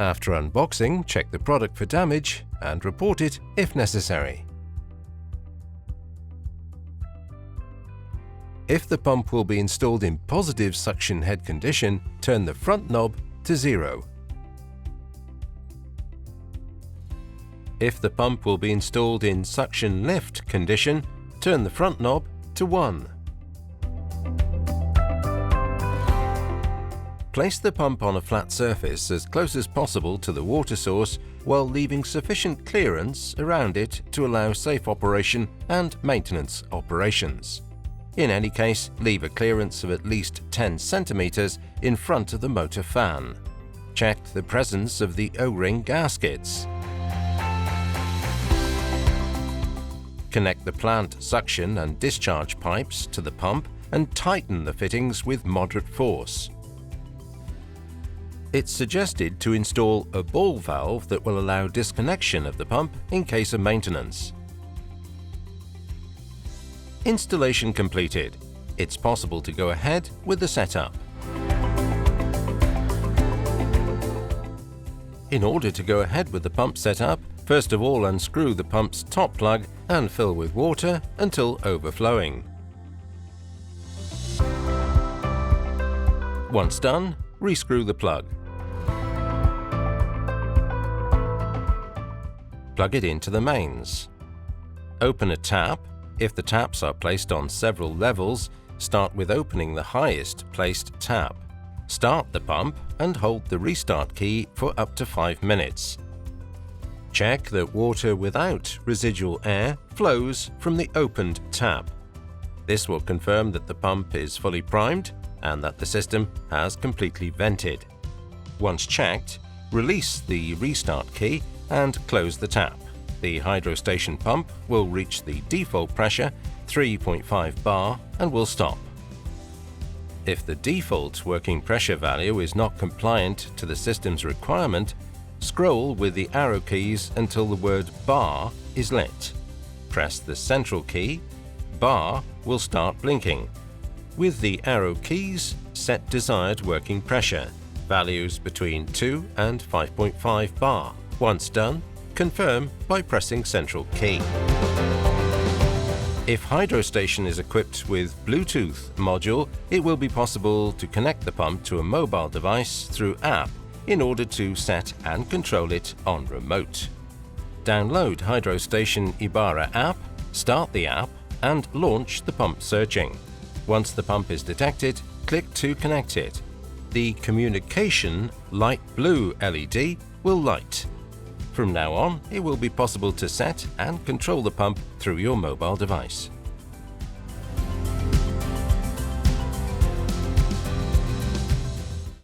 After unboxing, check the product for damage and report it if necessary. If the pump will be installed in positive suction head condition, turn the front knob to 0. If the pump will be installed in suction lift condition, turn the front knob to 1. Place the pump on a flat surface as close as possible to the water source while leaving sufficient clearance around it to allow safe operation and maintenance operations. In any case, leave a clearance of at least 10 cm in front of the motor fan. Check the presence of the O-ring gaskets. Connect the plant suction and discharge pipes to the pump and tighten the fittings with moderate force. It's suggested to install a ball valve that will allow disconnection of the pump in case of maintenance. Installation completed. It's possible to go ahead with the setup. In order to go ahead with the pump setup, first of all unscrew the pump's top plug and fill with water until overflowing. Once done, rescrew the plug. Plug it into the mains. Open a tap. If the taps are placed on several levels, start with opening the highest placed tap. Start the pump and hold the restart key for up to 5 minutes. Check that water without residual air flows from the opened tap. This will confirm that the pump is fully primed and that the system has completely vented. Once checked, release the restart key and close the tap. The Hydrostation pump will reach the default pressure, 3.5 bar, and will stop. If the default working pressure value is not compliant to the system's requirement, scroll with the arrow keys until the word bar is lit. Press the central key. Bar will start blinking. With the arrow keys, set desired working pressure, values between 2 and 5.5 bar. Once done, confirm by pressing central key. If Hydrostation is equipped with Bluetooth module, it will be possible to connect the pump to a mobile device through app in order to set and control it on remote. Download Hydrostation Ibarra app, start the app, and launch the pump searching. Once the pump is detected, click to connect it. The communication light blue LED will light. From now on, it will be possible to set and control the pump through your mobile device.